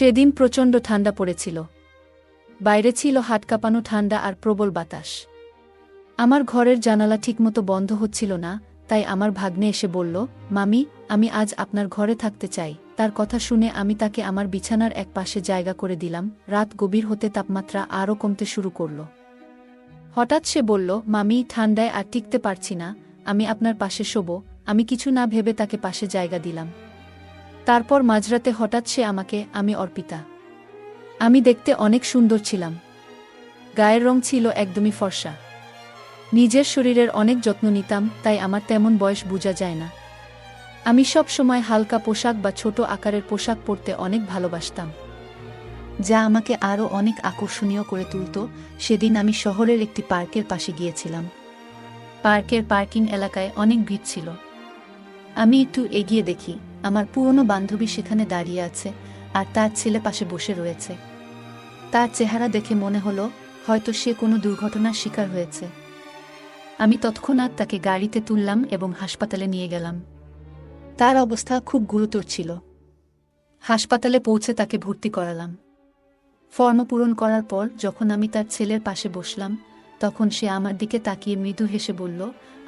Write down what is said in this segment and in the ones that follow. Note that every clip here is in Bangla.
সেদিন প্রচণ্ড ঠান্ডা পড়েছিল। বাইরে ছিল হাত কাঁপানো ঠান্ডা আর প্রবল বাতাস। আমার ঘরের জানালা ঠিকমতো বন্ধ হচ্ছিল না, তাই আমার ভাগ্নে এসে বলল, মামি, আমি আজ আপনার ঘরে থাকতে চাই। তার কথা শুনে আমি তাকে আমার বিছানার এক পাশে জায়গা করে দিলাম। রাত গভীর হতে তাপমাত্রা আরও কমতে শুরু করল। হঠাৎ সে বলল, মামি, ঠান্ডায় আর টিকতে পারছি না, আমি আপনার পাশে শোব। আমি কিছু না ভেবে তাকে পাশে জায়গা দিলাম। তারপর মাঝরাতে হঠাৎ সে আমাকে, আমি অর্পিতা। আমি দেখতে অনেক সুন্দর ছিলাম। গায়ের রং ছিল একদমই ফর্সা। নিজের শরীরের অনেক যত্ন নিতাম, তাই আমার তেমন বয়স বোঝা যায় না। আমি সব সময় হালকা পোশাক বা ছোট আকারের পোশাক পরতে অনেক ভালোবাসতাম, যা আমাকে আরও অনেক আকর্ষণীয় করে তুলত। সেদিন আমি শহরের একটি পার্কের পাশে গিয়েছিলাম। পার্কের পার্কিং এলাকায় অনেক ভিড় ছিল। আমি একটু এগিয়ে দেখি আমার পুরনো বান্ধবী সেখানে দাঁড়িয়ে আছে, আর তার ছেলে পাশে বসে রয়েছে। তার চেহারা দেখে মনে হলো হয়তো সে কোনো দুর্ঘটনার শিকার হয়েছে। আমি তৎক্ষণাৎ তাকে গাড়িতে তুললাম এবং হাসপাতালে নিয়ে গেলাম। তার অবস্থা খুব গুরুতর ছিল। হাসপাতালে পৌঁছে তাকে ভর্তি করালাম। ফর্ম পূরণ করার পর যখন আমি তার ছেলের পাশে বসলাম, তখন সে আমার দিকে তাকিয়ে মৃদু হেসে বলল,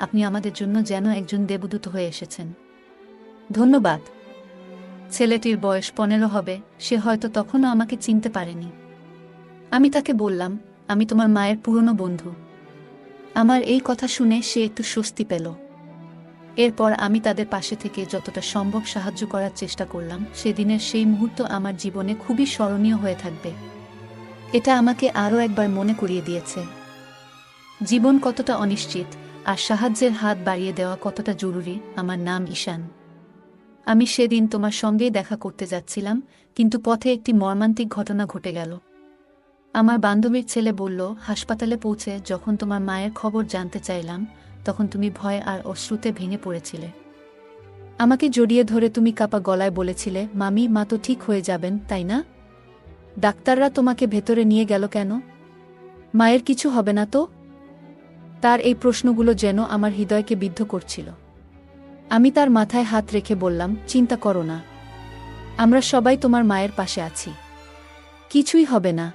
আপনি আমাদের জন্য যেন একজন দেবদূত হয়ে এসেছেন। ধন্যবাদ। ছেলেটির বয়স 15 হবে, সে হয়তো তখনও আমাকে চিনতে পারেনি। আমি তাকে বললাম, আমি তোমার মায়ের পুরনো বন্ধু। আমার এই কথা শুনে সে একটু স্বস্তি পেল। এরপর আমি তাদের পাশে থেকে যতটা সম্ভব সাহায্য করার চেষ্টা করলাম। সেদিনের সেই মুহূর্ত আমার জীবনে খুবই স্মরণীয় হয়ে থাকবে। এটা আমাকে আরও একবার মনে করিয়ে দিয়েছে জীবন কতটা অনিশ্চিত, আর সাহায্যের হাত বাড়িয়ে দেওয়া কতটা জরুরি। আমার নাম ঈশান। আমি সেদিন তোমার সঙ্গেই দেখা করতে যাচ্ছিলাম, কিন্তু পথে একটি মর্মান্তিক ঘটনা ঘটে গেল। আমার বান্ধবীর ছেলে বলল, হাসপাতালে পৌঁছে যখন তোমার মায়ের খবর জানতে চাইলাম, তখন তুমি ভয় আর অশ্রুতে ভেঙে পড়েছিলে। আমাকে জড়িয়ে ধরে তুমি কাঁপা গলায় বলেছিলে, মামি, মা তো ঠিক হয়ে যাবেন, তাই না? ডাক্তাররা তোমাকে ভেতরে নিয়ে গেল কেন? মায়ের কিছু হবে না তো? তার এই প্রশ্নগুলো যেন আমার হৃদয়কে বিদ্ধ করছিল। আমি তার মাথায় হাত রেখে বললাম, চিন্তা করো না, আমরা সবাই তোমার মায়ের পাশে আছি, কিছুই হবে না।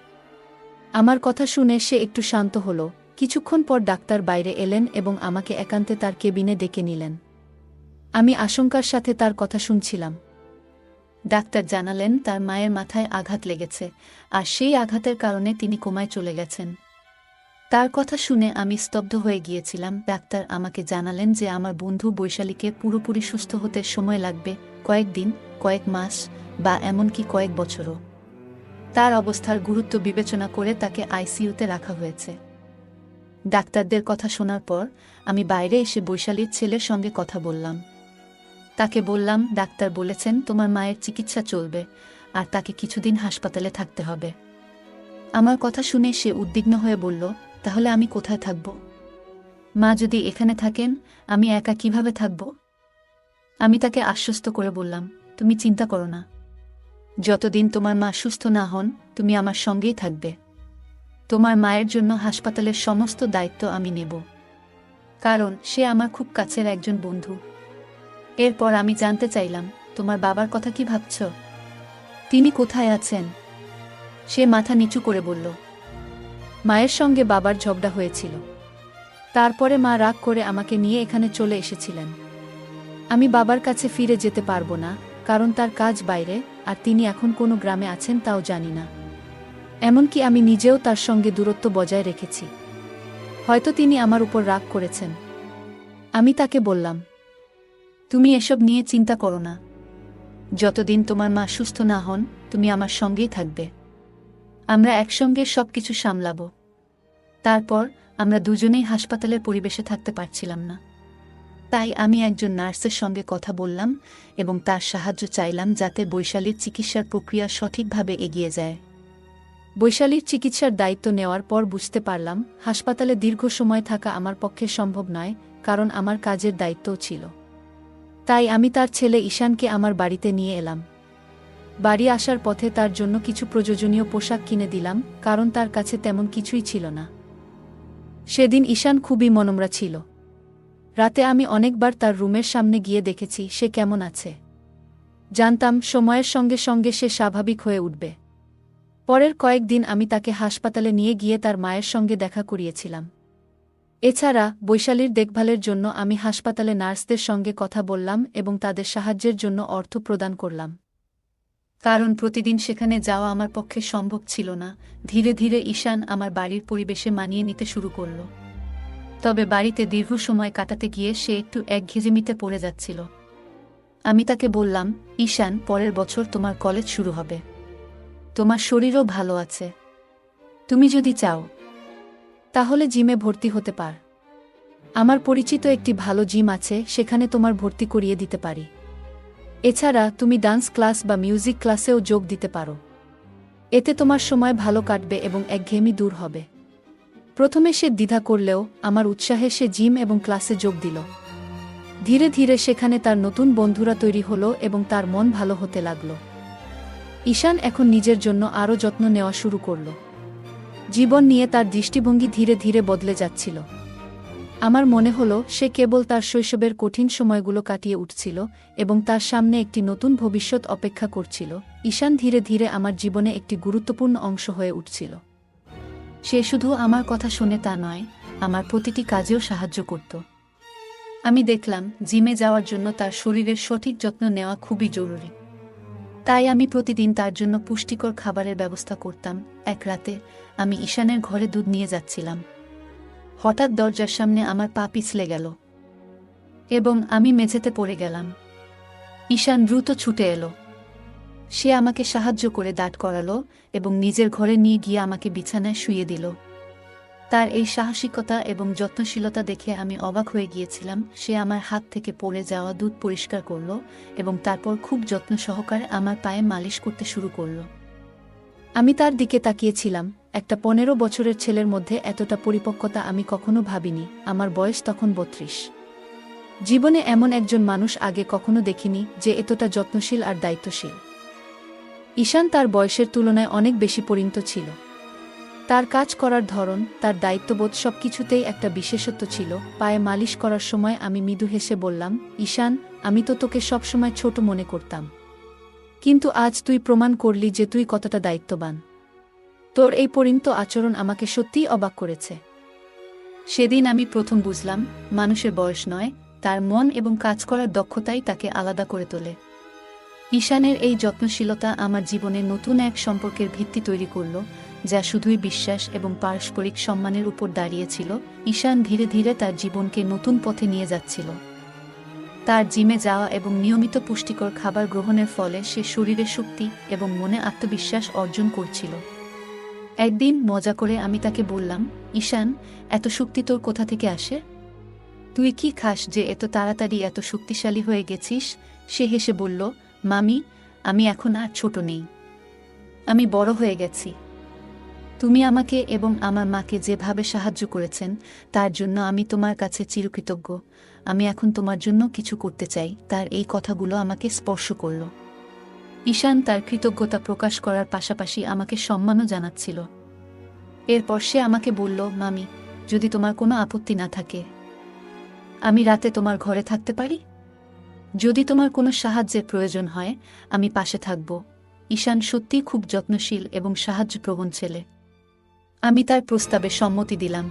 আমার কথা শুনে সে একটু শান্ত হল। কিছুক্ষণ পর ডাক্তার বাইরে এলেন এবং আমাকে একান্তে তার কেবিনে ডেকে নিলেন। আমি আশঙ্কার সাথে তার কথা শুনছিলাম। ডাক্তার জানালেন তার মায়ের মাথায় আঘাত লেগেছে, আর সেই আঘাতের কারণে তিনি কোমায় চলে গেছেন। তার কথা শুনে আমি স্তব্ধ হয়ে গিয়েছিলাম। ডাক্তার আমাকে জানালেন যে আমার বন্ধু বৈশালীকে পুরোপুরি সুস্থ হতে সময় লাগবে, কয়েকদিন, কয়েক মাস বা এমনকি কয়েক বছরও। তার অবস্থার গুরুত্ব বিবেচনা করে তাকে আইসিইউতে রাখা হয়েছে। ডাক্তারদের কথা শোনার পর আমি বাইরে এসে বৈশালীর ছেলের সঙ্গে কথা বললাম। তাকে বললাম, ডাক্তার বলেছেন তোমার মায়ের চিকিৎসা চলবে, আর তাকে কিছুদিন হাসপাতালে থাকতে হবে। আমার কথা শুনে সে উদ্বিগ্ন হয়ে বলল, তাহলে আমি কোথায় থাকব? মা যদি এখানে থাকেন, আমি একা কিভাবে থাকব? আমি তাকে আশ্বস্ত করে বললাম, তুমি চিন্তা করো না, যতদিন তোমার মা সুস্থ না হন তুমি আমার সঙ্গেই থাকবে। তোমার মায়ের জন্য হাসপাতালের সমস্ত দায়িত্ব আমি নেব, কারণ সে আমার খুব কাছের একজন বন্ধু। এরপর আমি জানতে চাইলাম, তোমার বাবার কথা কি ভাবছ? তিনি কোথায় আছেন? সে মাথা নিচু করে বলল, মায়ের সঙ্গে বাবার ঝগড়া হয়েছিল, তারপরে মা রাগ করে আমাকে নিয়ে এখানে চলে এসেছিলেন। আমি বাবার কাছে ফিরে যেতে পারবো না, কারণ তার কাজ বাইরে, আর তিনি এখন কোনো গ্রামে আছেন তাও জানি না। এমনকি আমি নিজেও তার সঙ্গে দূরত্ব বজায় রেখেছি। হয়তো তিনি আমার উপর রাগ করেছেন। আমি তাকে বললাম, তুমি এসব নিয়ে চিন্তা করো না, যতদিন তোমার মা সুস্থ না হন তুমি আমার সঙ্গেই থাকবে। আমরা একসঙ্গে সবকিছু সামলাবো। তারপর আমরা দুজনেই হাসপাতালের পরিবেশে থাকতে পারছিলাম না, তাই আমি একজন নার্সের সঙ্গে কথা বললাম এবং তার সাহায্য চাইলাম যাতে বৈশালীর চিকিৎসার প্রক্রিয়া সঠিকভাবে এগিয়ে যায়। বৈশালীর চিকিৎসার দায়িত্ব নেওয়ার পর বুঝতে পারলাম হাসপাতালে দীর্ঘ সময় থাকা আমার পক্ষে সম্ভব নয়, কারণ আমার কাজের দায়িত্বও ছিল। তাই আমি তার ছেলে ঈশানকে আমার বাড়িতে নিয়ে এলাম। বাড়ি আসার পথে তার জন্য কিছু প্রয়োজনীয় পোশাক কিনে দিলাম, কারণ তার কাছে তেমন কিছুই ছিল না। সেদিন ঈশান খুবই মনমরা ছিল। রাতে আমি অনেকবার তার রুমের সামনে গিয়ে দেখেছি সে কেমন আছে। জানতাম সময়ের সঙ্গে সঙ্গে সে স্বাভাবিক হয়ে উঠবে। পরের কয়েকদিন আমি তাকে হাসপাতালে নিয়ে গিয়ে তার মায়ের সঙ্গে দেখা করিয়েছিলাম। এছাড়া বৈশালীর দেখভালের জন্য আমি হাসপাতালে নার্সদের সঙ্গে কথা বললাম এবং তাদের সাহায্যের জন্য অর্থ প্রদান করলাম। কারণ প্রতিদিন সেখানে যাওয়া আমার পক্ষে সম্ভব ছিল না। ধীরে ধীরে ঈশান আমার বাড়ির পরিবেশে মানিয়ে নিতে শুরু করল। তবে বাড়িতে দীর্ঘ সময় কাটাতে গিয়ে সে একটু একঘেয়েমিতে পড়ে যাচ্ছিল। আমি তাকে বললাম, ঈশান, পরের বছর তোমার কলেজ শুরু হবে। তোমার শরীরও ভালো আছে। তুমি যদি চাও তাহলে জিমে ভর্তি হতে পার। আমার পরিচিত একটি ভালো জিম আছে, সেখানে তোমার ভর্তি করিয়ে দিতে পারি। এছাড়া তুমি ডান্স ক্লাস বা মিউজিক ক্লাসেও যোগ দিতে পারো। এতে তোমার সময় ভালো কাটবে এবং একঘেয়েমি দূর হবে। প্রথমে সে দ্বিধা করলেও আমার উৎসাহে সে জিম এবং ক্লাসে যোগ দিল। ধীরে ধীরে সেখানে তার নতুন বন্ধুরা তৈরি হলো এবং তার মন ভালো হতে লাগল। ঈশান এখন নিজের জন্য আরও যত্ন নেওয়া শুরু করল। জীবন নিয়ে তার দৃষ্টিভঙ্গি ধীরে ধীরে বদলে যাচ্ছিল। আমার মনে হলো সে কেবল তার শৈশবের কঠিন সময়গুলো কাটিয়ে উঠছিল এবং তার সামনে একটি নতুন ভবিষ্যৎ অপেক্ষা করছিল। ঈশান ধীরে ধীরে আমার জীবনে একটি গুরুত্বপূর্ণ অংশ হয়ে উঠছিল। সে শুধু আমার কথা শুনে তা নয়, আমার প্রতিটি কাজেও সাহায্য করত। আমি দেখলাম জিমে যাওয়ার জন্য তার শরীরের সঠিক যত্ন নেওয়া খুবই জরুরি। তাই আমি প্রতিদিন তার জন্য পুষ্টিকর খাবারের ব্যবস্থা করতাম। এক রাতে আমি ঈশানের ঘরে দুধ নিয়ে যাচ্ছিলাম। হঠাৎ দরজার সামনে আমার পা পিছলে গেল এবং আমি মেঝেতে পড়ে গেলাম। ঈশান দ্রুত ছুটে এলো। সে আমাকে সাহায্য করে দাঁড় করালো এবং নিজের ঘরে নিয়ে গিয়ে আমাকে বিছানায় শুইয়ে দিল। তার এই সাহসিকতা এবং যত্নশীলতা দেখে আমি অবাক হয়ে গিয়েছিলাম। সে আমার হাত থেকে পড়ে যাওয়া দুধ পরিষ্কার করল এবং তারপর খুব যত্ন সহকারে আমার পায়ে মালিশ করতে শুরু করল। আমি তার দিকে তাকিয়েছিলাম। একটা 15 বছরের ছেলের মধ্যে এতটা পরিপক্কতা আমি কখনো ভাবিনি। আমার বয়স তখন 32। জীবনে এমন একজন মানুষ আগে কখনো দেখিনি যে এতটা যত্নশীল আর দায়িত্বশীল। ঈশান তার বয়সের তুলনায় অনেক বেশি পরিণত ছিল। তার কাজ করার ধরন, তার দায়িত্ববোধ সবকিছুতেই একটা বিশেষত্ব ছিল। পায়ে মালিশ করার সময় আমি মৃদু হেসে বললাম, ঈশান, আমি তো তোকে সবসময় ছোট মনে করতাম, কিন্তু আজ তুই প্রমাণ করলি যে তুই কতটা দায়িত্ববান। তোর এই পরিণত আচরণ আমাকে সত্যিই অবাক করেছে। সেদিন আমি প্রথম বুঝলাম, মানুষের বয়স নয়, তার মন এবং কাজ করার দক্ষতাই তাকে আলাদা করে তোলে। ঈশানের এই যত্নশীলতা আমার জীবনে নতুন এক সম্পর্কের ভিত্তি তৈরি করল, যা শুধুই বিশ্বাস এবং পারস্পরিক সম্মানের উপর দাঁড়িয়েছিল। ঈশান ধীরে ধীরে তার জীবনকে নতুন পথে নিয়ে যাচ্ছিল। তার জিমে যাওয়া এবং নিয়মিত পুষ্টিকর খাবার গ্রহণের ফলে সে শরীরে শক্তি এবং মনে আত্মবিশ্বাস অর্জন করছিল। একদিন মজা করে আমি তাকে বললাম, ঈশান, এত শক্তি তোর কোথা থেকে আসে? তুই কি খাস যে এত তাড়াতাড়ি এত শক্তিশালী হয়ে গেছিস? সে হেসে বলল, মামি, আমি এখন আর ছোট নেই, আমি বড় হয়ে গেছি। তুমি আমাকে এবং আমার মাকে যেভাবে সাহায্য করেছেন তার জন্য আমি তোমার কাছে চিরকৃতজ্ঞ। আমি এখন তোমার জন্য কিছু করতে চাই। তার এই কথাগুলো আমাকে স্পর্শ করল। ঈশান তার কৃতজ্ঞতা প্রকাশ করার পাশাপাশি আমাকে সম্মানও জানাচ্ছিল। এরপর সে আমাকে বলল, মামি, যদি তোমার কোনো আপত্তি না থাকে, আমি রাতে তোমার ঘরে থাকতে পারি? যদি তোমার কোনো সাহায্যের প্রয়োজন হয়, আমি পাশে থাকব। ঈশান সত্যিই খুব যত্নশীল এবং সাহায্যপ্রবণ ছেলে। আমি তার প্রস্তাবে সম্মতি দিলাম।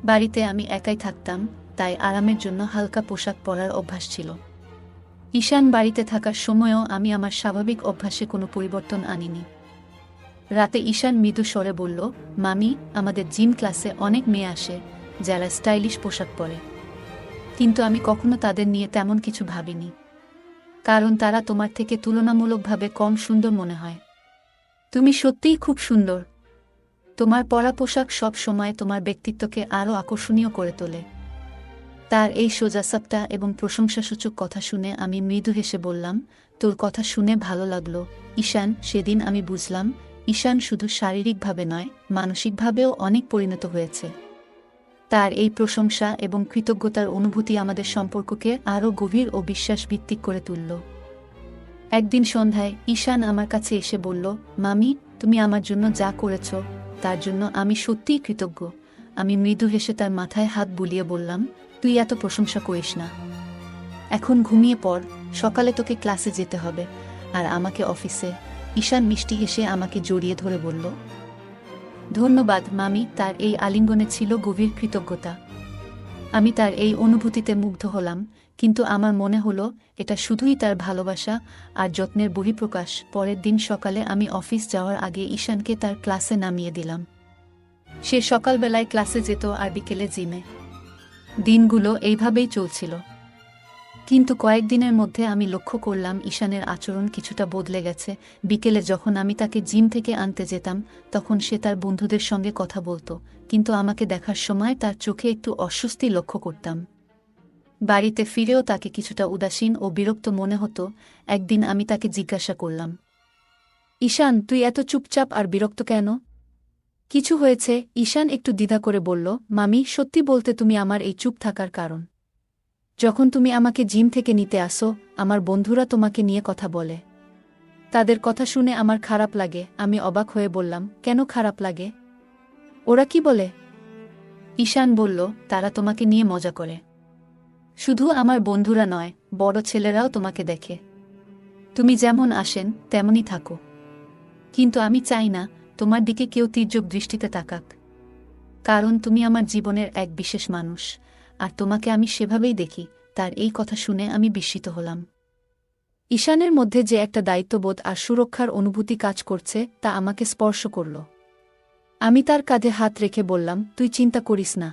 বাড়িতে আমি একাই থাকতাম, তাই আরামের জন্য হালকা পোশাক পরার অভ্যাস ছিল। ঈশান বাড়িতে থাকার সময়ও আমি আমার স্বাভাবিক অভ্যাসে কোনো পরিবর্তন আনিনি। রাতে ঈশান মৃদু স্বরে বলল, মামি, আমাদের জিম ক্লাসে অনেক মেয়ে আসে যারা স্টাইলিশ পোশাক পরে, কিন্তু আমি কখনো তাদের নিয়ে তেমন কিছু ভাবিনি, কারণ তারা তোমার থেকে তুলনামূলকভাবে কম সুন্দর মনে হয়। তুমি সত্যিই খুব সুন্দর। তোমার পরা পোশাক সব সময় তোমার ব্যক্তিত্বকে আরও আকর্ষণীয় করে তোলে। তার এই সোজাসাপটা এবং প্রশংসাসূচক কথা শুনে আমি মৃদু হেসে বললাম, তোর কথা শুনে ভালো লাগলো, ঈশান। সেদিন আমি বুঝলাম, ঈশান শুধু শারীরিকভাবে নয়, মানসিকভাবেও অনেক পরিণত হয়েছে। তার এই প্রশংসা এবং কৃতজ্ঞতার অনুভূতি আমাদের সম্পর্ককে আরও গভীর ও বিশ্বাসভিত্তিক করে তুলল। একদিন সন্ধ্যায় ঈশান আমার কাছে এসে বলল, মামি, তুমি আমার জন্য যা করেছ তার জন্য আমি সত্যিই কৃতজ্ঞ। আমি মৃদু হেসে তার মাথায় হাত বুলিয়ে বললাম, তুই এত প্রশংসা করিস না। এখন ঘুমিয়ে পড়, সকালে তোকে ক্লাসে যেতে হবে, আর আমাকে অফিসে। ঈশান মিষ্টি হেসে আমাকে জড়িয়ে ধরে বলল, ধন্যবাদ মামি। তার এই আলিঙ্গনে ছিল গভীর কৃতজ্ঞতা। আমি তার এই অনুভূতিতে মুগ্ধ হলাম, কিন্তু আমার মনে হলো এটা শুধুই তার ভালোবাসা আর যত্নের বহিঃপ্রকাশ। পরের দিন সকালে আমি অফিস যাওয়ার আগে ঈশানকে তার ক্লাসে নামিয়ে দিলাম। সে সকালবেলায় ক্লাসে যেত আর বিকেলে জিমে। দিনগুলো এইভাবেই চলছিল। কিন্তু কয়েকদিনের মধ্যে আমি লক্ষ্য করলাম ঈশানের আচরণ কিছুটা বদলে গেছে। বিকেলে যখন আমি তাকে জিম থেকে আনতে যেতাম, তখন সে তার বন্ধুদের সঙ্গে কথা বলতো, কিন্তু আমাকে দেখার সময় তার চোখে একটু অস্বস্তি লক্ষ্য করতাম। বাড়িতে ফিরেও তাকে কিছুটা উদাসীন ও বিরক্ত মনে হতো। একদিন আমি তাকে জিজ্ঞাসা করলাম, ঈশান, তুই এত চুপচাপ আর বিরক্ত কেন? কিছু হয়েছে? ঈশান একটু দ্বিধা করে বলল, মামি, সত্যি বলতে তুমি আমার এই চুপ থাকার কারণ। যখন তুমি আমাকে জিম থেকে নিতে আসো, আমার বন্ধুরা তোমাকে নিয়ে কথা বলে। তাদের কথা শুনে আমার খারাপ লাগে। আমি অবাক হয়ে বললাম, কেন খারাপ লাগে? ওরা কি বলে? ঈশান বলল, তারা তোমাকে নিয়ে মজা করে। শুধু আমার বন্ধুরা নয়, বড় ছেলেরাও তোমাকে দেখে। তুমি যেমন আসেন তেমনই থাকো। কিন্তু আমি চাই না তোমার দিকে কেউ তীর্যক দৃষ্টিতে তাকাক, কারণ তুমি আমার জীবনের এক বিশেষ মানুষ, আর তোমাকে আমি সেভাবেই দেখি। তার এই কথা শুনে আমি বিস্মিত হলাম। ঈশানের মধ্যে যে একটা দায়িত্ববোধ আর সুরক্ষার অনুভূতি কাজ করছে, তা আমাকে স্পর্শ করল। আমি তার কাঁধে হাত রেখে বললাম, তুই চিন্তা করিস না,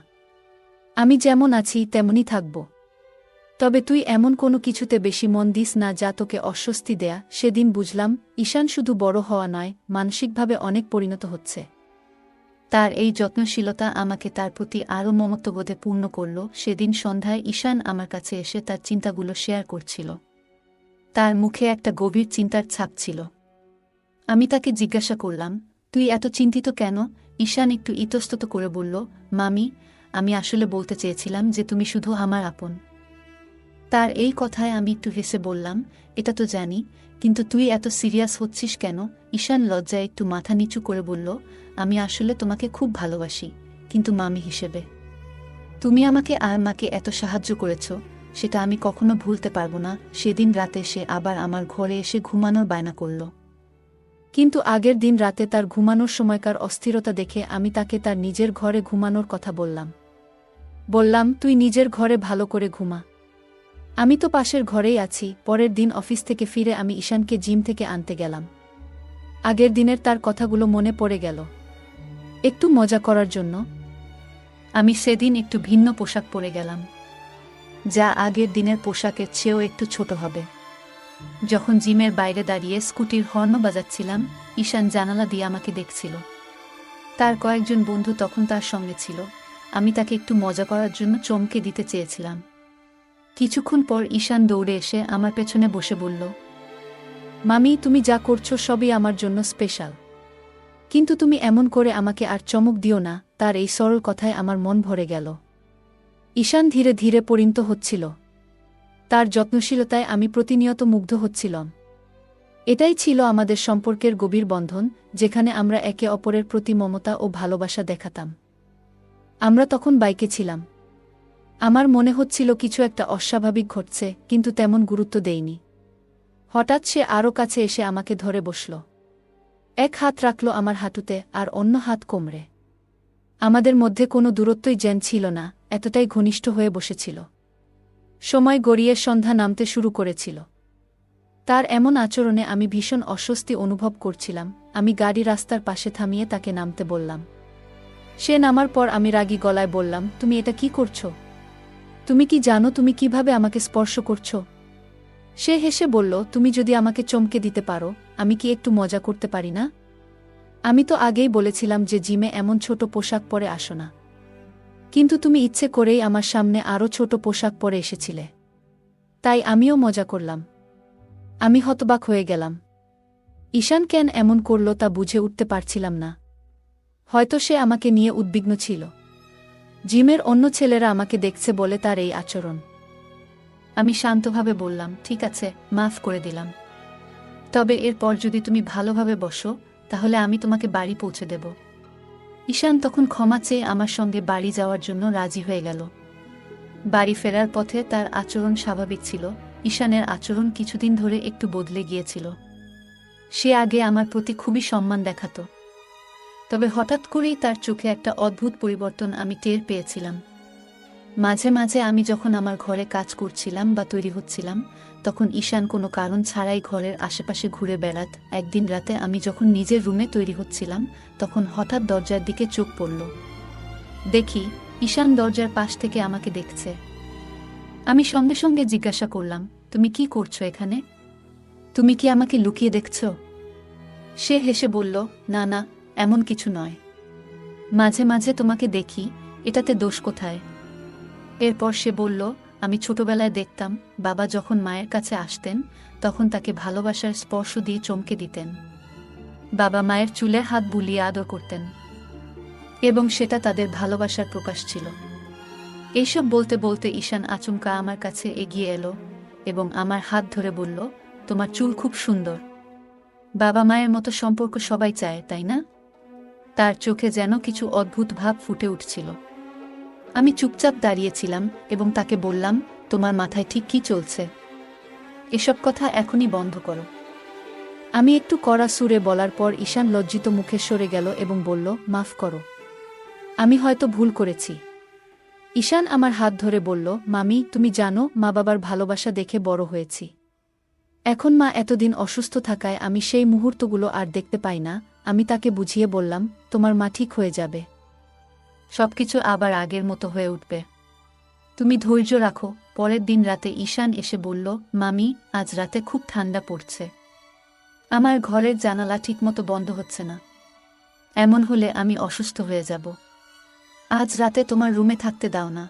আমি যেমন আছি তেমনই থাকব। তবে তুই এমন কোনো কিছুতে বেশি মন দিস না যা তোকে অস্বস্তি দেয়া। সেদিন বুঝলাম, ঈশান শুধু বড় হওয়া নয়, মানসিকভাবে অনেক পরিণত হচ্ছে। তার এই যত্নশীলতা আমাকে তার প্রতি আরও মমত্ববোধে পূর্ণ করল। সেদিন সন্ধ্যায় ঈশান আমার কাছে এসে তার চিন্তাগুলো শেয়ার করছিল। তার মুখে একটা গভীর চিন্তার ছাপ ছিল। আমি তাকে জিজ্ঞাসা করলাম, তুই এত চিন্তিত কেন? ঈশান একটু ইতস্তত করে বলল, মামি, আমি আসলে বলতে চেয়েছিলাম যে তুমি শুধু আমার আপন। তার এই কথায় আমি একটু হেসে বললাম, এটা তো জানি, কিন্তু তুই এত সিরিয়াস হচ্ছিস কেন? ঈশান লজ্জায় একটু মাথা নিচু করে বলল, আমি আসলে তোমাকে খুব ভালোবাসি, কিন্তু মামি হিসেবে। তুমি আমাকে আর মাকে এত সাহায্য করেছ, সেটা আমি কখনো ভুলতে পারবো না। সেদিন রাতে সে আবার আমার ঘরে এসে ঘুমানোর বায়না করল। কিন্তু আগের দিন রাতে তার ঘুমানোর সময়কার অস্থিরতা দেখে আমি তাকে তার নিজের ঘরে ঘুমানোর কথা বললাম, তুই নিজের ঘরে ভালো করে ঘুমা, আমি তো পাশের ঘরেই আছি। পরের দিন অফিস থেকে ফিরে আমি ঈশানকে জিম থেকে আনতে গেলাম। আগের দিনের তার কথাগুলো মনে পড়ে গেল। একটু মজা করার জন্য আমি সেদিন একটু ভিন্ন পোশাক পরে গেলাম, যা আগের দিনের পোশাকের চেয়েও একটু ছোট হবে। যখন জিমের বাইরে দাঁড়িয়ে স্কুটির হর্ন বাজাচ্ছিলাম, ঈশান জানালা দিয়ে আমাকে দেখছিল। তার কয়েকজন বন্ধু তখন তার সঙ্গে ছিল। আমি তাকে একটু মজা করার জন্য চমকে দিতে চেয়েছিলাম। কিছুক্ষণ পর ঈশান দৌড়ে এসে আমার পেছনে বসে বলল, মামি, তুমি যা করছো সবই আমার জন্য স্পেশাল, কিন্তু তুমি এমন করে আমাকে আর চমক দিও না। তার এই সরল কথায় আমার মন ভরে গেল। ঈশান ধীরে ধীরে পরিণত হচ্ছিল। তার যত্নশীলতায় আমি প্রতিনিয়ত মুগ্ধ হচ্ছিলাম। এটাই ছিল আমাদের সম্পর্কের গভীর বন্ধন, যেখানে আমরা একে অপরের প্রতি মমতা ও ভালোবাসা দেখাতাম। আমরা তখন বাইকে ছিলাম। আমার মনে হচ্ছিল কিছু একটা অস্বাভাবিক ঘটছে, কিন্তু তেমন গুরুত্ব দেইনি। হঠাৎ সে আরও কাছে এসে আমাকে ধরে বসল। এক হাত রাখল আমার হাঁটুতে আর অন্য হাত কোমরে। আমাদের মধ্যে কোনো দূরত্বই যেন ছিল না, এতটাই ঘনিষ্ঠ হয়ে বসেছিল। সময় গড়িয়ে সন্ধ্যা নামতে শুরু করেছিল। তার এমন আচরণে আমি ভীষণ অস্বস্তি অনুভব করছিলাম। আমি গাড়ি রাস্তার পাশে থামিয়ে তাকে নামতে বললাম। সে নামার পর আমি রাগী গলায় বললাম, তুমি এটা কি করছো? তুমি কি জানো তুমি কিভাবে আমাকে স্পর্শ করছো? সে হেসে বলল, তুমি যদি আমাকে চমকে দিতে পারো, আমি কি একটু মজা করতে পারি না? আমি তো আগেই বলেছিলাম যে জিমে এমন ছোট পোশাক পরে আসো না, কিন্তু তুমি ইচ্ছে করেই আমার সামনে আরও ছোট পোশাক পরে এসেছিলে, তাই আমিও মজা করলাম। আমি হতবাক হয়ে গেলাম। ঈশান কেন এমন করল তা বুঝে উঠতে পারছিলাম না। হয়তো সে আমাকে নিয়ে উদ্বিগ্ন ছিল। জিমের অন্য ছেলেরা আমাকে দেখছে বলে তার এই আচরণ। আমি শান্তভাবে বললাম, ঠিক আছে, মাফ করে দিলাম। তবে এরপর যদি তুমি ভালোভাবে বসো, তাহলে আমি তোমাকে বাড়ি পৌঁছে দেব। ঈশান তখন ক্ষমা চেয়ে আমার সঙ্গে বাড়ি যাওয়ার জন্য রাজি হয়ে গেল। বাড়ি ফেরার পথে তার আচরণ স্বাভাবিক ছিল। ঈশানের আচরণ কিছুদিন ধরে একটু বদলে গিয়েছিল। সে আগে আমার প্রতি খুবই সম্মান দেখাতো, তবে হঠাৎ করেই তার চোখে একটা অদ্ভুত পরিবর্তন আমি টের পেয়েছিলাম। মাঝে মাঝে আমি যখন আমার ঘরে কাজ করছিলাম বা তৈরি হচ্ছিলাম, তখন ঈশান কোনো কারণ ছাড়াই ঘরের আশেপাশে ঘুরে বেড়াত। একদিন রাতে আমি যখন নিজের রুমে তৈরি হচ্ছিলাম, তখন হঠাৎ দরজার দিকে চোখ পড়ল। দেখি ঈশান দরজার পাশ থেকে আমাকে দেখছে। আমি সঙ্গে সঙ্গে জিজ্ঞাসা করলাম, তুমি কি করছো এখানে? তুমি কি আমাকে লুকিয়ে দেখছ? সে হেসে বলল, না না, এমন কিছু নয়। মাঝে মাঝে তোমাকে দেখি, এটাতে দোষ কোথায়? এরপর সে বলল, আমি ছোটবেলায় দেখতাম বাবা যখন মায়ের কাছে আসতেন, তখন তাকে ভালোবাসার স্পর্শ দিয়ে চমকে দিতেন। বাবা মায়ের চুলে হাত বুলিয়ে আদর করতেন, এবং সেটা তাদের ভালোবাসার প্রকাশ ছিল। এইসব বলতে বলতে ঈশান আচমকা আমার কাছে এগিয়ে এলো এবং আমার হাত ধরে বলল, তোমার চুল খুব সুন্দর। বাবা মায়ের মতো সম্পর্ক সবাই চায়, তাই না? তার চোখে যেন কিছু অদ্ভুত ভাব ফুটে উঠছিল। আমি চুপচাপ দাঁড়িয়েছিলাম এবং তাকে বললাম, তোমার মাথায় ঠিক কি চলছে? এসব কথা এখনই বন্ধ করো। আমি একটু কড়া সুরে বলার পর ঈশান লজ্জিত মুখে সরে গেল এবং বলল, মাফ করো, আমি হয়তো ভুল করেছি। ঈশান আমার হাত ধরে বলল, মামি, তুমি জানো মা বাবার ভালোবাসা দেখে বড় হয়েছি। এখন মা এতদিন অসুস্থ থাকায় আমি সেই মুহূর্তগুলো আর দেখতে পাই না। আমি তাকে বুঝিয়ে বললাম, তোমার মা ঠিক হয়ে যাবে, সবকিছু আবার আগের মতো হয়ে উঠবে, তুমি ধৈর্য রাখো। পরের দিন রাতে ঈশান এসে বলল, মামি, আজ রাতে খুব ঠান্ডা পড়ছে। আমার ঘরের জানালা ঠিকমতো বন্ধ হচ্ছে না। এমন হলে আমি অসুস্থ হয়ে যাব। আজ রাতে তোমার রুমে থাকতে দাও না।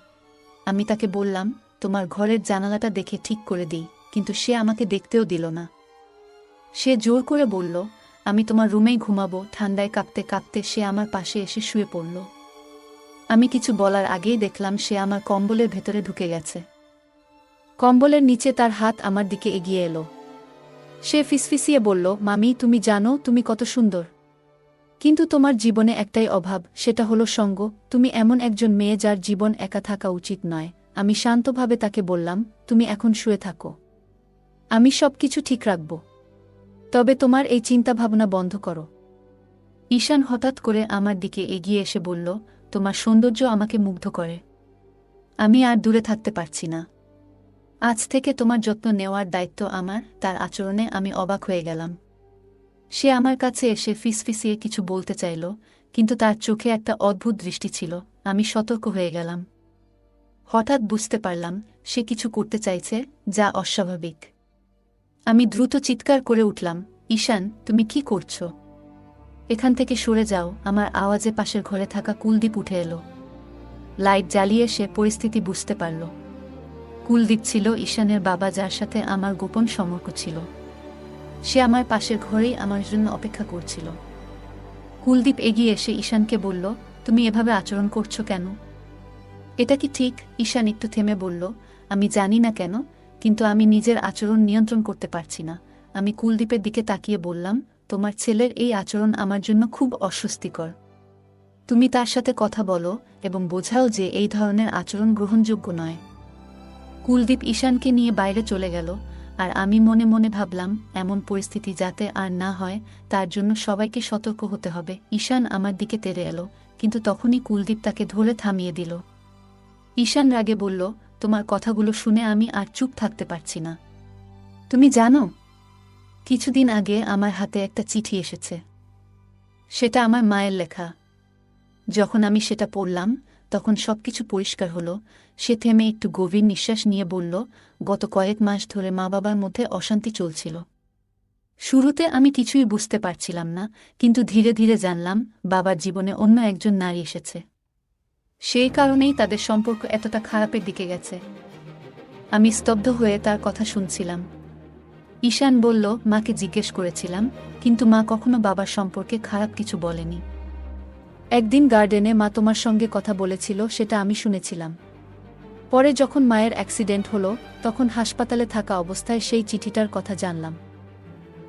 আমি তাকে বললাম, তোমার ঘরের জানালাটা দেখে ঠিক করে দিই, কিন্তু সে আমাকে দেখতেও দিল না। সে জোর করে বলল, আমি তোমার রুমেই ঘুমাবো। ঠান্ডায় কাঁপতে কাঁপতে সে আমার পাশে এসে শুয়ে পড়ল। আমি কিছু বলার আগেই দেখলাম সে আমার কম্বলের ভেতরে ঢুকে গেছে। কম্বলের নিচে তার হাত আমার দিকে এগিয়ে এলো। সে ফিসফিসিয়ে বলল, মামি, তুমি জানো তুমি কত সুন্দর, কিন্তু তোমার জীবনে একটাই অভাব, সেটা হলো সঙ্গ। তুমি এমন একজন মেয়ে যার জীবন একা থাকা উচিত নয়। আমি শান্তভাবে তাকে বললাম, তুমি এখন শুয়ে থাকো, আমি সবকিছু ঠিক রাখব, তবে তোমার এই চিন্তাভাবনা বন্ধ করো। ঈশান হঠাৎ করে আমার দিকে এগিয়ে এসে বলল, তোমার সৌন্দর্য আমাকে মুগ্ধ করে। আমি আর দূরে থাকতে পারছি না। আজ থেকে তোমার যত্ন নেওয়ার দায়িত্ব আমার। তার আচরণে আমি অবাক হয়ে গেলাম। সে আমার কাছে এসে ফিসফিসিয়ে কিছু বলতে চাইল, কিন্তু তার চোখে একটা অদ্ভুত দৃষ্টি ছিল। আমি সতর্ক হয়ে গেলাম। হঠাৎ বুঝতে পারলাম সে কিছু করতে চাইছে যা অস্বাভাবিক। আমি দ্রুত চিৎকার করে উঠলাম, ঈশান, তুমি কি করছো? এখান থেকে সরে যাও। আমার আওয়াজে পাশের ঘরে থাকা কুলদীপ উঠে এলো। লাইট জ্বালিয়ে সে পরিস্থিতি বুঝতে পারল। কুলদীপ ছিল ঈশানের বাবা, যার সাথে আমার গোপন সম্পর্ক ছিল। সে আমার পাশের ঘরেই আমার জন্য অপেক্ষা করছিল। কুলদীপ এগিয়ে এসে ঈশানকে বলল, তুমি এভাবে আচরণ করছো কেন? এটা কি ঠিক? ঈশান একটু থেমে বলল, আমি জানি না কেন, কিন্তু আমি নিজের আচরণ নিয়ন্ত্রণ করতে পারছি না। আমি কুলদীপের দিকে তাকিয়ে বললাম, তোমার ছেলের এই আচরণ আমার জন্য খুব অস্বস্তিকর। তুমি তার সাথে কথা বলো এবং বোঝাও যে এই ধরনের আচরণ গ্রহণযোগ্য নয়। কুলদীপ ঈশানকে নিয়ে বাইরে চলে গেল, আর আমি মনে মনে ভাবলাম, এমন পরিস্থিতি যাতে আর না হয় তার জন্য সবাইকে সতর্ক হতে হবে। ঈশান আমার দিকে তেড়ে এলো, কিন্তু তখনই কুলদীপ তাকে ধরে থামিয়ে দিল। ঈশান রাগে বলল, তোমার কথাগুলো শুনে আমি আর চুপ থাকতে পারছি না। তুমি জানো, কিছুদিন আগে আমার হাতে একটা চিঠি এসেছে। সেটা আমার মায়ের লেখা। যখন আমি সেটা পড়লাম, তখন সবকিছু পরিষ্কার হলো। সে থেমে একটু গভীর নিঃশ্বাস নিয়ে বলল, গত কয়েক মাস ধরে মা বাবার মধ্যে অশান্তি চলছিল। শুরুতে আমি কিছুই বুঝতে পারছিলাম না, কিন্তু ধীরে ধীরে জানলাম বাবার জীবনে অন্য একজন নারী এসেছে। সেই কারণেই তাদের সম্পর্ক এতটা খারাপের দিকে গেছে। আমি স্তব্ধ হয়ে তার কথা শুনছিলাম। ঈশান বলল, মাকে জিজ্ঞেস করেছিলাম, কিন্তু মা কখনো বাবার সম্পর্কে খারাপ কিছু বলেনি। একদিন গার্ডেনে মা তোমার সঙ্গে কথা বলেছিল, সেটা আমি শুনেছিলাম। পরে যখন মায়ের অ্যাক্সিডেন্ট হলো, তখন হাসপাতালে থাকা অবস্থায় সেই চিঠিটার কথা জানলাম।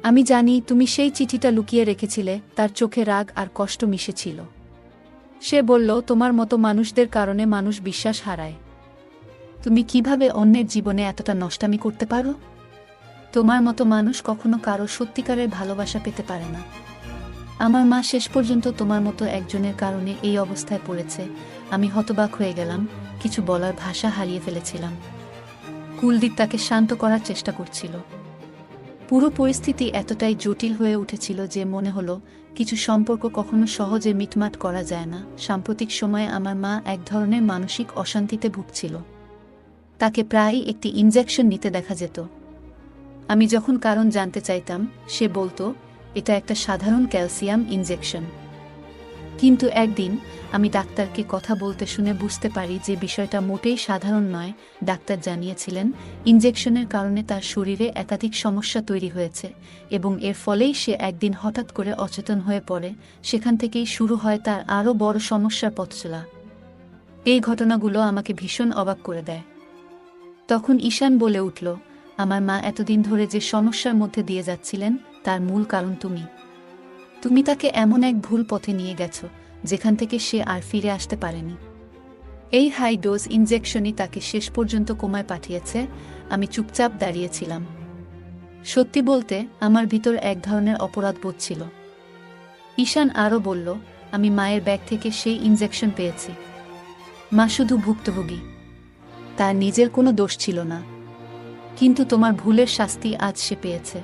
আমি জানি তুমি সেই চিঠিটা লুকিয়ে রেখেছিলে। তার চোখে রাগ আর কষ্ট মিশেছিল। সে বলল, তোমার মতো মানুষদের কারণে মানুষ বিশ্বাস হারায়। তুমি কিভাবে অন্যের জীবনে এতটা নষ্টামি করতে পারো? তোমার মতো মানুষ কখনো কারো সত্যিকারের ভালোবাসা পেতে পারে না। আমার মা শেষ পর্যন্ত তোমার মতো একজনের কারণে এই অবস্থায় পড়েছে। আমি হতবাক হয়ে গেলাম, কিছু বলার ভাষা হারিয়ে ফেলেছিলাম। কুলদীপ তাকে শান্ত করার চেষ্টা করছিল। পুরো পরিস্থিতি এতটাই জটিল হয়ে উঠেছিল যে মনে হলো কিছু সম্পর্ক কখনো সহজে মিটমাট করা যায় না। সাম্প্রতিক সময়ে আমার মা এক ধরনের মানসিক অশান্তিতে ভুগছিল। তাকে প্রায়ই একটি ইনজেকশন নিতে দেখা যেত। আমি যখন কারণ জানতে চাইতাম, সে বলতো এটা একটা সাধারণ ক্যালসিয়াম ইনজেকশন। কিন্তু একদিন আমি ডাক্তারকে কথা বলতে শুনে বুঝতে পারি যে বিষয়টা মোটেই সাধারণ নয়। ডাক্তার জানিয়েছিলেন ইনজেকশনের কারণে তার শরীরে একাধিক সমস্যা তৈরি হয়েছে এবং এর ফলেই সে একদিন হঠাৎ করে অচেতন হয়ে পড়ে। সেখান থেকেই শুরু হয় তার আরও বড় সমস্যার পথচলা। এই ঘটনাগুলো আমাকে ভীষণ অবাক করে দেয়। তখন ঈশান বলে উঠল, আমার মা এতদিন ধরে যে সমস্যার মধ্যে দিয়ে যাচ্ছিলেন তার মূল কারণ তুমি তাকে এমন এক ভুল পথে নিয়ে গেছো যেখান থেকে সে আর ফিরে আসতে পারেনি। এই হাই ডোজ ইনজেকশনই তাকে শেষ পর্যন্ত কোমায় পাঠিয়েছে। আমি চুপচাপ দাঁড়িয়েছিলাম। সত্যি বলতে আমার ভিতর এক ধরনের অপরাধ বোধ ছিল। ঈশান আরও বলল, আমি মায়ের ব্যাগ থেকে সেই ইনজেকশন পেয়েছি। মা শুধু ভুক্তভোগী, তার নিজের কোনো দোষ ছিল না। কিন্তু তোমার ভুলের শাস্তি আজ সে পেয়েছে।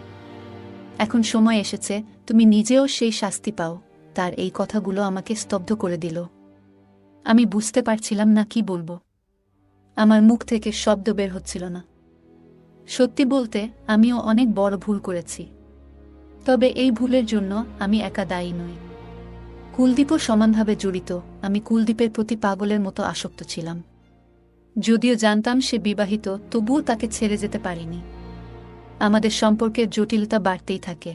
এখন সময় এসেছে তুমি নিজেও সেই শাস্তি পাও। তার এই কথাগুলো আমাকে স্তব্ধ করে দিল। আমি বুঝতে পারছিলাম না কি বলবো। আমার মুখ থেকে শব্দ বের হচ্ছিল না। সত্যি বলতে আমিও অনেক বড় ভুল করেছি। তবে এই ভুলের জন্য আমি একা দায়ী নই। কুলদীপও সমানভাবে জড়িত। আমি কুলদীপের প্রতি পাগলের মতো আসক্ত ছিলাম। যদিও জানতাম সে বিবাহিত, তবুও তাকে ছেড়ে যেতে পারিনি। আমাদের সম্পর্কের জটিলতা বাড়তেই থাকে।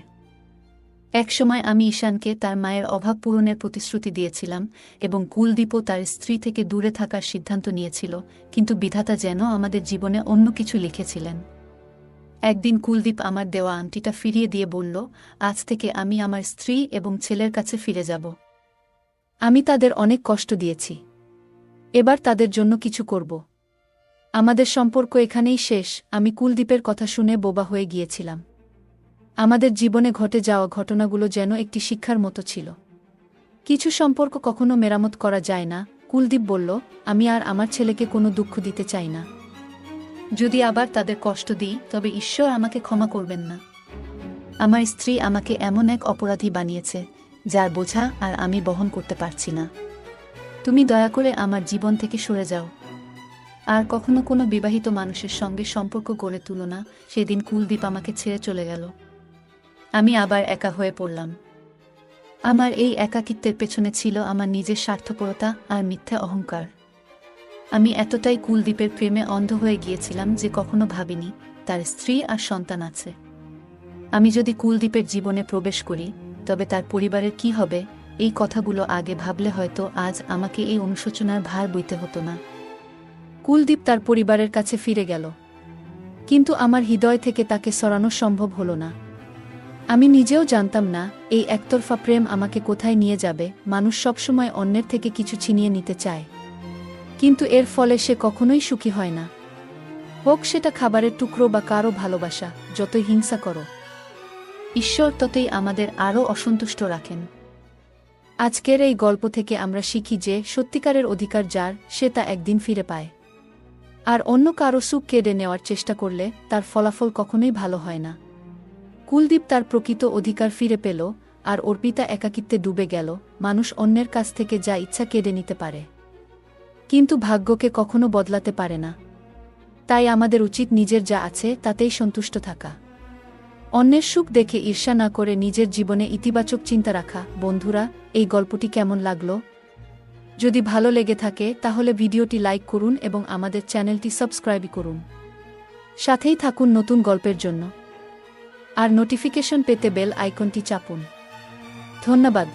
একসময় আমি ঈশানকে তার মায়ের অভাব পূরণের প্রতিশ্রুতি দিয়েছিলাম এবং কুলদীপও তার স্ত্রী থেকে দূরে থাকার সিদ্ধান্ত নিয়েছিল। কিন্তু বিধাতা যেন আমাদের জীবনে অন্য কিছু লিখেছিলেন। একদিন কুলদীপ আমার দেওয়া আংটিটা ফিরিয়ে দিয়ে বলল, আজ থেকে আমি আমার স্ত্রী এবং ছেলের কাছে ফিরে যাব। আমি তাদের অনেক কষ্ট দিয়েছি, এবার তাদের জন্য কিছু করব। আমাদের সম্পর্ক এখানেই শেষ। আমি কুলদীপের কথা শুনে বোবা হয়ে গিয়েছিলাম। আমাদের জীবনে ঘটে যাওয়া ঘটনাগুলো যেন একটি শিক্ষার মতো ছিল। কিছু সম্পর্ক কখনো মেরামত করা যায় না। কুলদীপ বলল, আমি আর আমার ছেলেকে কোনো দুঃখ দিতে চাই না। যদি আবার তাদের কষ্ট দিই তবে ঈশ্বর আমাকে ক্ষমা করবেন না। আমার স্ত্রী আমাকে এমন এক অপরাধী বানিয়েছে যার বোঝা আর আমি বহন করতে পারছি না। তুমি দয়া করে আমার জীবন থেকে সরে যাও। আর কখনো কোনো বিবাহিত মানুষের সঙ্গে সম্পর্ক গড়ে তুলো না। সেদিন কুলদীপ আমাকে ছেড়ে চলে গেল। আমি আবার একা হয়ে পড়লাম। আমার এই একাকিত্বের পেছনে ছিল আমার নিজের স্বার্থপরতা আর মিথ্যা অহংকার। আমি এতটাই কুলদীপের প্রেমে অন্ধ হয়ে গিয়েছিলাম যে কখনো ভাবিনি তার স্ত্রী আর সন্তান আছে। আমি যদি কুলদীপের জীবনে প্রবেশ করি তবে তার পরিবারের কি হবে, এই কথাগুলো আগে ভাবলে হয়তো আজ আমাকে এই অনুশোচনার ভার বইতে হতো না। কুলদীপ তার পরিবারের কাছে ফিরে গেল, কিন্তু আমার হৃদয় থেকে তাকে সরানো সম্ভব হলো না। আমি নিজেও জানতাম না এই একতরফা প্রেম আমাকে কোথায় নিয়ে যাবে। মানুষ সবসময় অন্যের থেকে কিছু ছিনিয়ে নিতে চায়, কিন্তু এর ফলে সে কখনোই সুখী হয় না। হোক সেটা খাবারের টুকরো বা কারো ভালোবাসা। যতই হিংসা করো, ঈশ্বর ততই আমাদের আরও অসন্তুষ্ট রাখেন। আজকের এই গল্প থেকে আমরা শিখি যে সত্যিকারের অধিকার যার, সে তা একদিন ফিরে পায়। আর অন্য কারো সুখ কেড়ে নেওয়ার চেষ্টা করলে তার ফলাফল কখনোই ভালো হয় না। কুলদীপ তার প্রকৃত অধিকার ফিরে পেল, আর অর্পিতা একাকিত্বে ডুবে গেল। মানুষ অন্যের কাছ থেকে যা ইচ্ছা কেড়ে নিতে পারে, কিন্তু ভাগ্যকে কখনো বদলাতে পারে না। তাই আমাদের উচিত নিজের যা আছে তাতেই সন্তুষ্ট থাকা। অন্যের সুখ দেখে ঈর্ষা না করে নিজের জীবনে ইতিবাচক চিন্তা রাখা। বন্ধুরা, এই গল্পটি কেমন লাগলো? যদি ভালো লেগে থাকে তাহলে ভিডিওটি লাইক করুন এবং আমাদের চ্যানেলটি সাবস্ক্রাইব করুন। সাথেই থাকুন নতুন গল্পের জন্য। আর নোটিফিকেশন পেতে বেল আইকনটি চাপুন। ধন্যবাদ।